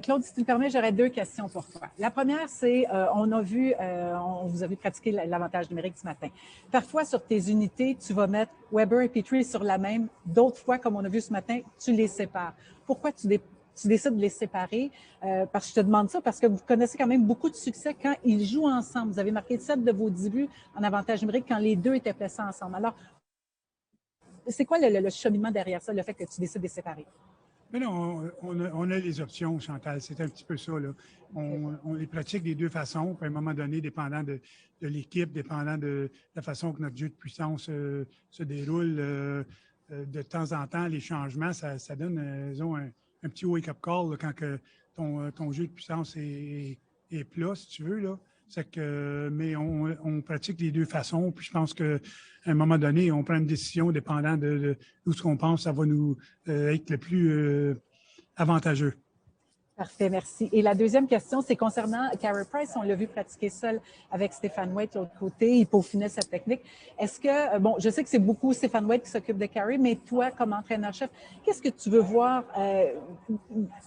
Claude, si tu me permets, j'aurais 2 questions pour toi. La première, c'est, on vous a vu pratiquer l'avantage numérique ce matin. Parfois, sur tes unités, tu vas mettre Weber et Petrie sur la même. D'autres fois, comme on a vu ce matin, tu les sépares. Pourquoi tu décides de les séparer? Parce que je te demande ça, parce que vous connaissez quand même beaucoup de succès quand ils jouent ensemble. Vous avez marqué 7 de vos 10 buts en avantage numérique quand les 2 étaient placés ensemble. Alors, c'est quoi le cheminement derrière ça, le fait que tu décides de les séparer? Mais non, on a les options, Chantal. C'est un petit peu ça, là. On les pratique des 2 façons. Puis à un moment donné, dépendant de l'équipe, dépendant de la façon que notre jeu de puissance se déroule, de temps en temps, les changements, ça donne, disons, un petit wake-up call là, quand que ton jeu de puissance est plat, si tu veux, là. C'est que, mais on pratique les 2 façons. Puis je pense qu'à un moment donné, on prend une décision dépendant de où ce qu'on pense que ça va nous être le plus avantageux. Parfait, merci. Et la deuxième question, c'est concernant Carey Price. On l'a vu pratiquer seul avec Stéphane Waite de l'autre côté. Il peaufinait sa technique. Est-ce que, bon, je sais que c'est beaucoup Stéphane Waite qui s'occupe de Carey, mais toi, comme entraîneur-chef, qu'est-ce que tu veux voir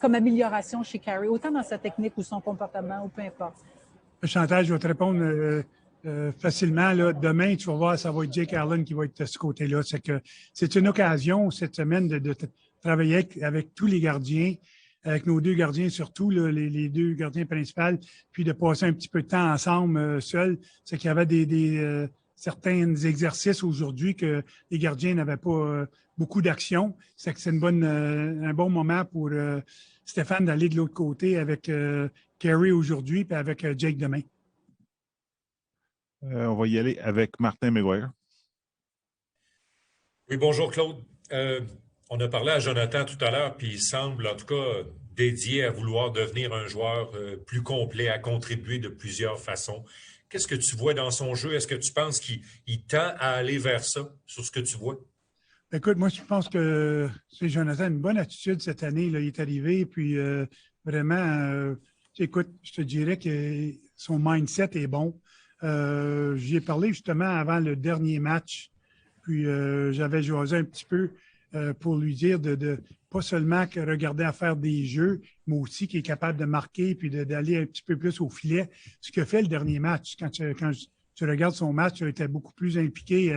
comme amélioration chez Carey, autant dans sa technique ou son comportement ou peu importe? Chantal, je vais te répondre facilement. Là. Demain, tu vas voir, ça va être Jake Allen qui va être de ce côté-là. C'est une occasion cette semaine de travailler avec tous les gardiens, avec nos 2 gardiens surtout, là, les 2 gardiens principaux, puis de passer un petit peu de temps ensemble seuls. C'est qu'il y avait certains exercices aujourd'hui que les gardiens n'avaient pas beaucoup d'action. C'est que c'est un bon moment pour Stéphane d'aller de l'autre côté avec Carey aujourd'hui puis avec Jake demain. On va y aller avec Martin McGuire. Oui, bonjour Claude. On a parlé à Jonathan tout à l'heure, puis il semble en tout cas dédié à vouloir devenir un joueur plus complet, à contribuer de plusieurs façons. Qu'est-ce que tu vois dans son jeu? Est-ce que tu penses qu'il tend à aller vers ça, sur ce que tu vois? Écoute, moi, je pense que c'est Jonathan, une bonne attitude cette année. Là, il est arrivé, puis vraiment, écoute, je te dirais que son mindset est bon. J'y ai parlé justement avant le dernier match, puis j'avais jasé un petit peu pour lui dire de pas seulement que regarder à faire des jeux, mais aussi qu'il est capable de marquer puis d'aller un petit peu plus au filet. Ce qu'il a fait le dernier match, quand tu regardes son match, il était beaucoup plus impliqué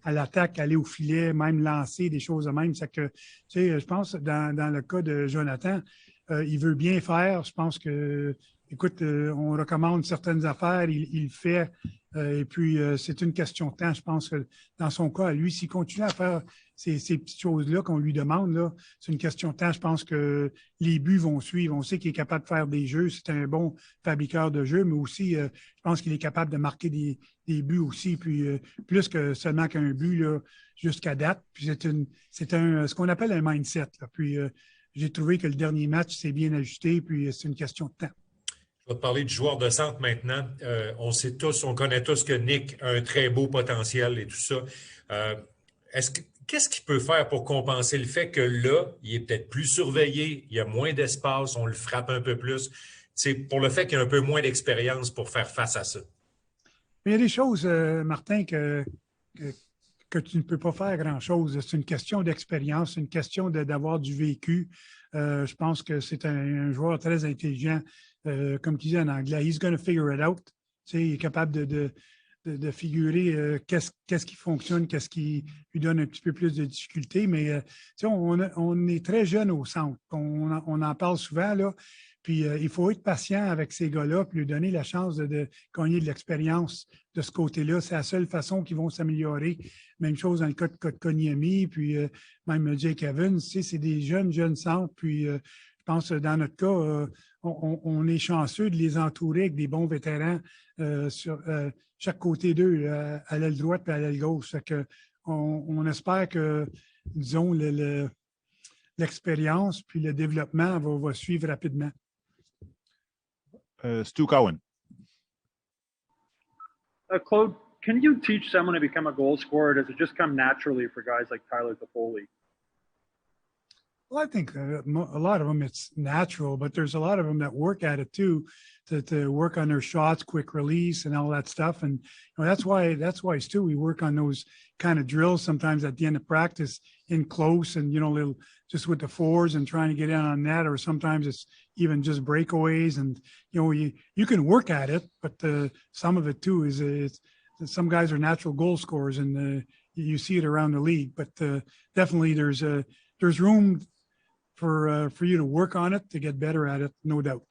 à l'attaque, aller au filet, même lancer des choses de même. C'est que, tu sais, je pense dans le cas de Jonathan, il veut bien faire. Je pense que, écoute, on recommande certaines affaires, il le fait. Et puis, c'est une question de temps. Je pense que dans son cas, lui, s'il continue à faire ces petites choses-là qu'on lui demande, là, c'est une question de temps. Je pense que les buts vont suivre. On sait qu'il est capable de faire des jeux. C'est un bon fabricant de jeux, mais aussi, je pense qu'il est capable de marquer des buts aussi. Puis, plus que seulement qu'un but là, jusqu'à date. Puis, c'est ce qu'on appelle un mindset. Là. Puis, j'ai trouvé que le dernier match s'est bien ajusté. Puis, c'est une question de temps. Je vais te parler du joueur de centre maintenant. On connaît tous que Nick a un très beau potentiel et tout ça. Qu'est-ce qu'il peut faire pour compenser le fait que là, il est peut-être plus surveillé, il y a moins d'espace, on le frappe un peu plus. C'est pour le fait qu'il y a un peu moins d'expérience pour faire face à ça. Mais il y a des choses, Martin, que tu ne peux pas faire grand-chose. C'est une question d'expérience, c'est une question d'avoir du vécu. Je pense que c'est un joueur très intelligent. Comme tu dis en anglais, he's going to figure it out. Tu sais, il est capable de figurer qu'est-ce qui fonctionne, qu'est-ce qui lui donne un petit peu plus de difficulté. Mais tu sais, on est très jeune au centre. On en parle souvent, là. Puis il faut être patient avec ces gars-là, puis lui donner la chance de gagner de l'expérience de ce côté-là. C'est la seule façon qu'ils vont s'améliorer. Même chose dans le cas de Koniemi, puis même Jake Evans. Tu sais, c'est des jeunes centres. Puis je pense dans notre cas, on est chanceux de les entourer avec des bons vétérans sur chaque côté d'eux, à l'aile droite et à l'aile gauche. Fait que on espère que, disons, l'expérience puis le développement va suivre rapidement. Stu Cowan. Claude, can you teach someone to become a goal scorer? Does it just come naturally for guys like Tyler Toffoli? Well, I think a lot of them, it's natural, but there's a lot of them that work at it too, to work on their shots, quick release, and all that stuff. And you know, that's why Stu, we work on those kind of drills sometimes at the end of practice in close and, little just with the fours and trying to get in on net, or sometimes it's even just breakaways. And, you can work at it, but some of it too is some guys are natural goal scorers, and you see it around the league. But definitely there's room for you to work on it, to get better at it, no doubt.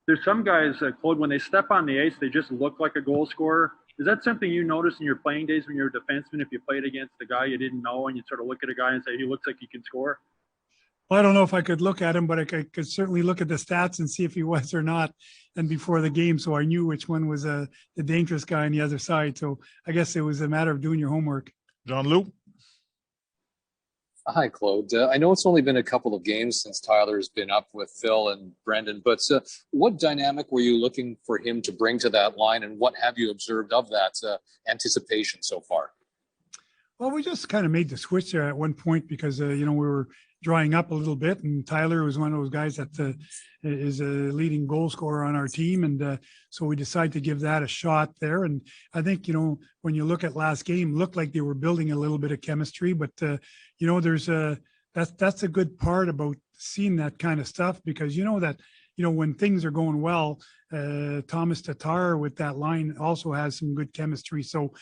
There's some guys, Claude, when they step on the ice, they just look like a goal scorer. Is that something you noticed in your playing days when you were a defenseman? If you played against a guy you didn't know and you sort of look at a guy and say, he looks like he can score? Well, I don't know if I could look at him, but I could certainly look at the stats and see if he was or not. And before the game, so I knew which one was the dangerous guy on the other side. So I guess it was a matter of doing your homework. John Lou. Hi, Claude. I know it's only been a couple of games since Tyler's been up with Phil and Brendan, but what dynamic were you looking for him to bring to that line, and what have you observed of that anticipation so far? Well, we just kind of made the switch there at one point because, we were drying up a little bit, and Tyler was one of those guys that is a leading goal scorer on our team. And so we decided to give that a shot there. And I think, when you look at last game, looked like they were building a little bit of chemistry, but there's that's a good part about seeing that kind of stuff, because when things are going well, Thomas Tatar with that line also has some good chemistry. So,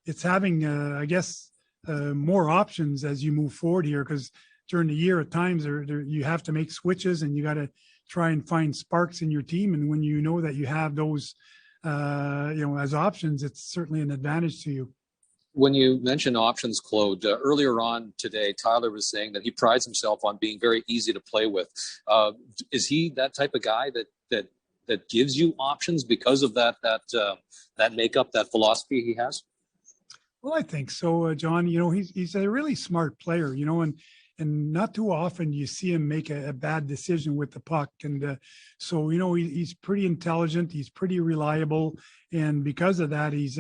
it's having, I guess, more options as you move forward here, because during the year at times you have to make switches and you got to try and find sparks in your team. And when you know that you have those, as options, it's certainly an advantage to you. When you mention options, Claude, earlier on today, Tyler was saying that he prides himself on being very easy to play with. Is he that type of guy that gives you options because of that makeup, that philosophy he has? Well, I think so, John. He's a really smart player, and not too often you see him make a bad decision with the puck. And so, he's pretty intelligent. He's pretty reliable. And because of that, he's,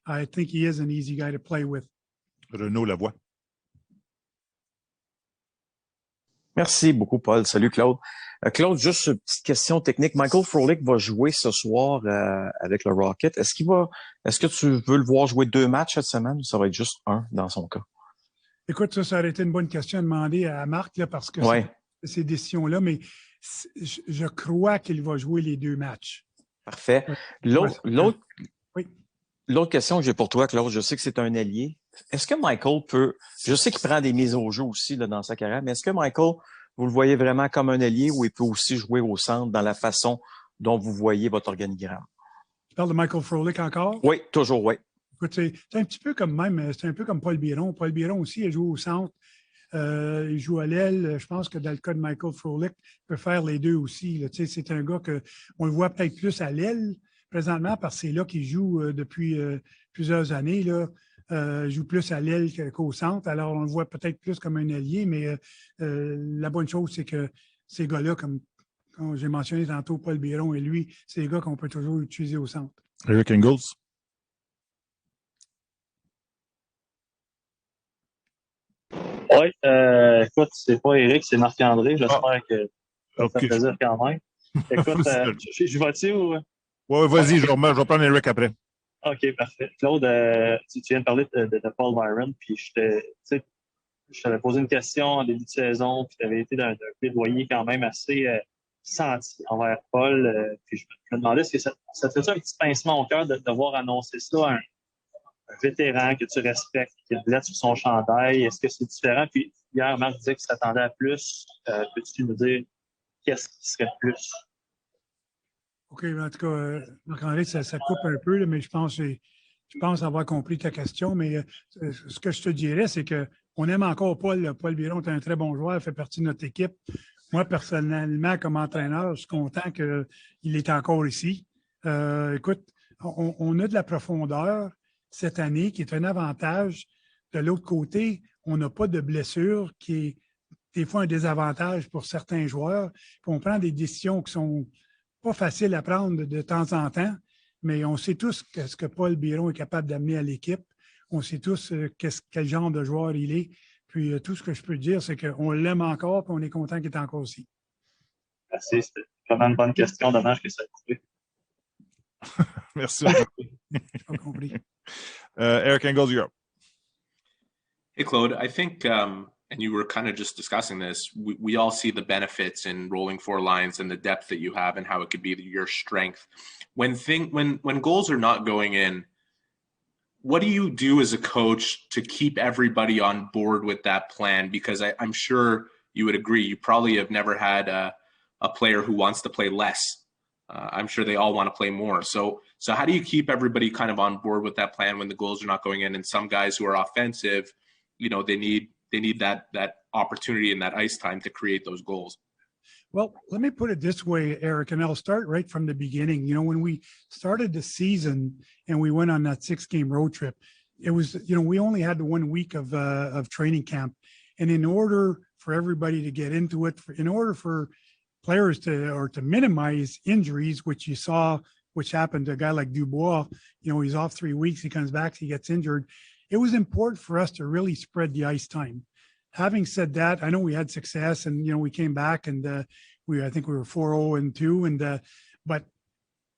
I think he is an easy guy to play with. Renaud Lavoie. Merci beaucoup, Paul. Salut, Claude. Claude, juste une petite question technique. Michael Frolik va jouer ce soir avec le Rocket. Est-ce que tu veux le voir jouer 2 matchs cette semaine, ou ça va être juste 1 dans son cas? Écoute, ça aurait été une bonne question à demander à Marc, là, parce que ces décisions-là, mais je crois qu'il va jouer les 2 matchs. Parfait. L'autre question que j'ai pour toi, Claude, je sais que c'est un ailier. Est-ce que Michael je sais qu'il prend des mises au jeu aussi là, dans sa carrière, mais est-ce que Michael, vous le voyez vraiment comme un ailier, ou il peut aussi jouer au centre dans la façon dont vous voyez votre organigramme? Tu parles de Michael Frolik encore? Oui, toujours, oui. Écoute, c'est un petit peu c'est un peu comme Paul Biron. Paul Biron aussi, il joue au centre. Il joue à l'aile. Je pense que dans le cas de Michael Frolik, il peut faire les deux aussi. Là. C'est un gars qu'on le voit peut-être plus à l'aile présentement, parce que c'est là qu'il joue depuis plusieurs années. Là. Il joue plus à l'aile qu'au centre. Alors, on le voit peut-être plus comme un allié, mais la bonne chose, c'est que ces gars-là, comme j'ai mentionné tantôt, Paul Biron et lui, c'est des gars qu'on peut toujours utiliser au centre. Eric Engels. Oui, écoute, c'est pas Eric, c'est Marc-André. J'espère que ça fait plaisir quand même. Écoute, je vais-tu ou... Oui, vas-y, je vais prendre Eric après. OK, parfait. Claude, tu viens de parler de Paul Byron, puis je t'avais posé une question en début de saison, puis tu avais été dans un plaidoyer quand même assez senti envers Paul. Puis je me demandais, est-ce que ça te fait un petit pincement au cœur de devoir annoncer ça à un vétéran que tu respectes, qui a une lettre sur son chandail? Est-ce que c'est différent? Puis hier, Marc disait qu'il s'attendait à plus. Peux-tu nous dire qu'est-ce qui serait plus? OK, en tout cas, Marc-André, ça coupe un peu, là, mais je pense avoir compris ta question. Mais ce que je te dirais, c'est qu'on aime encore Paul. Paul Biron est un très bon joueur, fait partie de notre équipe. Moi, personnellement, comme entraîneur, je suis content qu'il est encore ici. Écoute, on a de la profondeur cette année, qui est un avantage. De l'autre côté, on n'a pas de blessure, qui est des fois un désavantage pour certains joueurs. Puis on prend des décisions qui sont pas faciles à prendre de temps en temps, mais on sait tous ce que Paul Biron est capable d'amener à l'équipe. On sait tous quel genre de joueur il est. Puis tout ce que je peux dire, c'est qu'on l'aime encore et on est content qu'il est encore ici. Merci, c'était vraiment une bonne question. Dommage que ça ait coupé. Merci. Je n'ai pas compris. Eric Engels, you're up. Hey, Claude, I think, and you were kind of just discussing this, we all see the benefits in rolling four lines and the depth that you have and how it could be your strength. When goals are not going in, what do you do as a coach to keep everybody on board with that plan? Because I'm sure you would agree, you probably have never had a player who wants to play less. I'm sure they all want to play more. So how do you keep everybody kind of on board with that plan when the goals are not going in? And some guys who are offensive, they need that opportunity and that ice time to create those goals. Well, let me put it this way, Eric, and I'll start right from the beginning. When we started the season and we went on that 6-game road trip, it was, we only had the 1 week of training camp. And in order for everybody to get into it, in order for players to minimize injuries, which you saw, which happened to a guy like Dubois, he's off 3 weeks, he comes back, he gets injured. It was important for us to really spread the ice time. Having said that, I know we had success, and we came back, and I think we were 4-0-2, but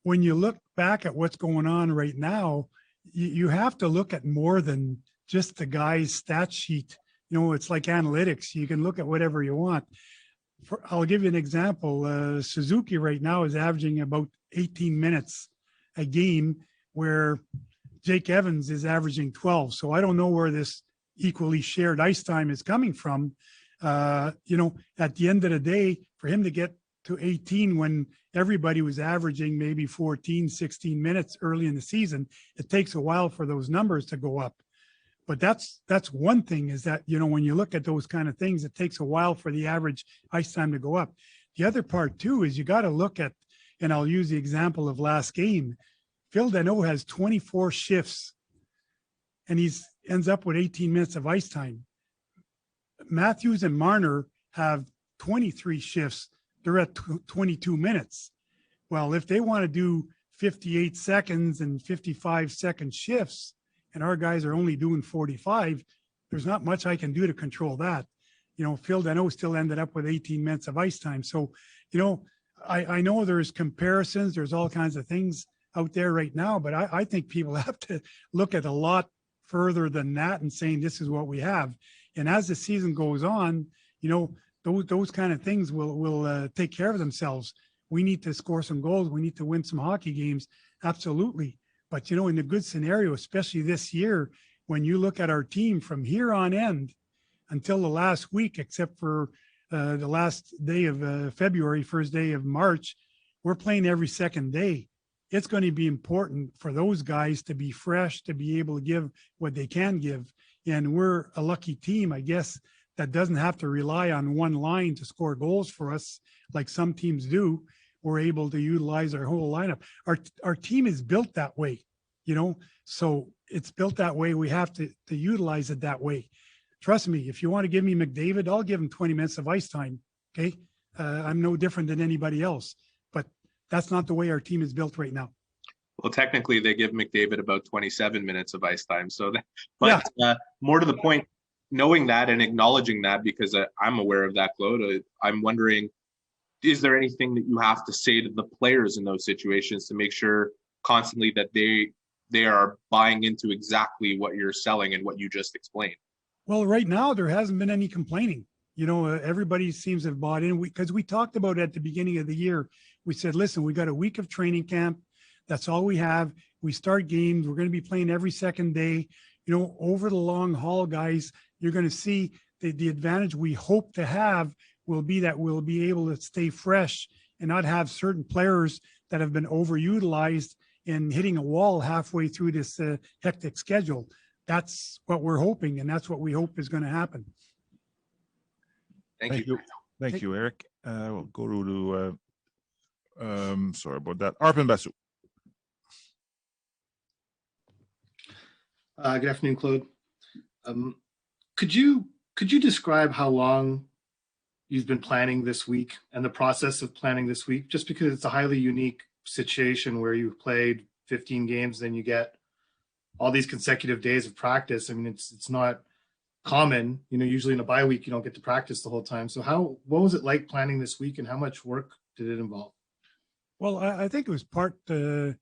when you look back at what's going on right now, you have to look at more than just the guy's stat sheet. It's like analytics. You can look at whatever you want. I'll give you an example. Suzuki right now is averaging about 18 minutes a game, where Jake Evans is averaging 12. So I don't know where this equally shared ice time is coming from. At the end of the day, for him to get to 18 when everybody was averaging maybe 14, 16 minutes early in the season, it takes a while for those numbers to go up. But that's one thing, is that, when you look at those kind of things, it takes a while for the average ice time to go up. The other part too is you got to look at, and I'll use the example of last game. Phil Danault has 24 shifts and ends up with 18 minutes of ice time. Matthews and Marner have 23 shifts. They're at 22 minutes. Well, if they want to do 58 seconds and 55-second shifts, and our guys are only doing 45, there's not much I can do to control that. Phil Danault still ended up with 18 minutes of ice time. So, I know there's comparisons, there's all kinds of things out there right now, but I think people have to look at a lot further than that and saying this is what we have. And as the season goes on, those kind of things will take care of themselves. We need to score some goals. We need to win some hockey games. Absolutely. But, in a good scenario, especially this year, when you look at our team from here on end until the last week, except for the last day of February, first day of March, we're playing every second day. It's going to be important for those guys to be fresh, to be able to give what they can give. And we're a lucky team, I guess, that doesn't have to rely on one line to score goals for us like some teams do. We're able to utilize our whole lineup. Our team is built that way, so it's built that way. We have to utilize it that way. Trust me, if you want to give me McDavid, I'll give him 20 minutes of ice time. Okay. I'm no different than anybody else, but that's not the way our team is built right now. Well, technically they give McDavid about 27 minutes of ice time. So more to the point, knowing that and acknowledging that, because I'm aware of that, Claude, I'm wondering, is there anything that you have to say to the players in those situations to make sure constantly that they are buying into exactly what you're selling and what you just explained? Well, right now there hasn't been any complaining. Everybody seems to have bought in, because we talked about it at the beginning of the year. We said, listen, we got a week of training camp. That's all we have. We start games. We're going to be playing every second day. Over the long haul, guys, you're going to see the advantage we hope to have will be that we'll be able to stay fresh and not have certain players that have been overutilized and hitting a wall halfway through this hectic schedule. That's what we're hoping, and that's what we hope is going to happen. Thank you. Thank you, Eric. We'll go to, sorry about that, Arpin Basu. Good afternoon, Claude. Could you describe how long you've been planning this week and the process of planning this week? Just because it's a highly unique situation where you've played 15 games, then you get all these consecutive days of practice. I mean, it's not common. Usually in a bye week, you don't get to practice the whole time. So what was it like planning this week, and how much work did it involve? Well, I think it was part of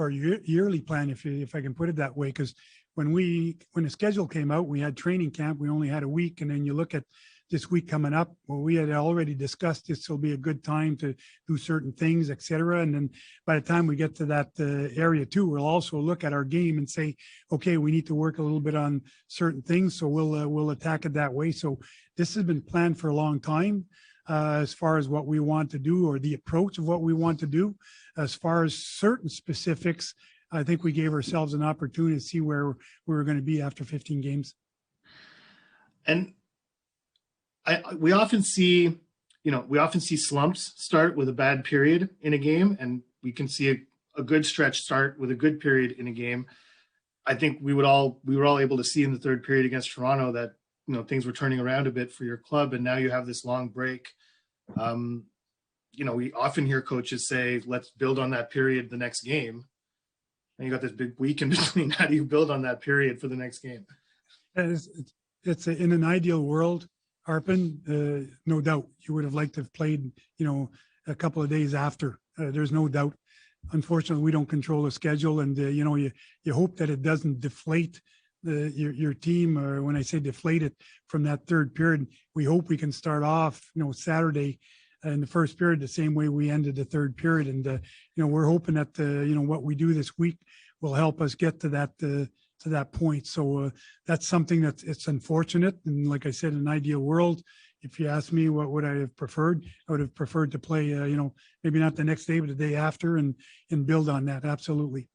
our yearly plan, if I can put it that way, because when the schedule came out, we had training camp. We only had a week, and then you look at this week coming up. Well, we had already discussed this will be a good time to do certain things, et cetera. And then by the time we get to that area too, we'll also look at our game and say, okay, we need to work a little bit on certain things. So we'll attack it that way. So this has been planned for a long time as far as what we want to do or the approach of what we want to do. As far as certain specifics, I think we gave ourselves an opportunity to see where we were going to be after 15 games. And we often see slumps start with a bad period in a game, and we can see a good stretch start with a good period in a game. I think we were all able to see in the third period against Toronto that, you know, things were turning around a bit for your club, and now you have this long break. You know, we often hear coaches say, let's build on that period the next game. And you got this big week in between. How do you build on that period for the next game? It's in an ideal world, Arpin, no doubt you would have liked to have played, you know, a couple of days after. There's no doubt. Unfortunately, we don't control the schedule, and you know, you hope that it doesn't deflate your team. Or when I say deflate it from that third period, we hope we can start off, you know, Saturday in the first period the same way we ended the third period. And you know, we're hoping that you know, what we do this week will help us get to that point. So that's something that it's unfortunate. And like I said, in an ideal world, if you ask me what would I have preferred, I would have preferred to play, you know, maybe not the next day, but the day after, and build on that. Absolutely.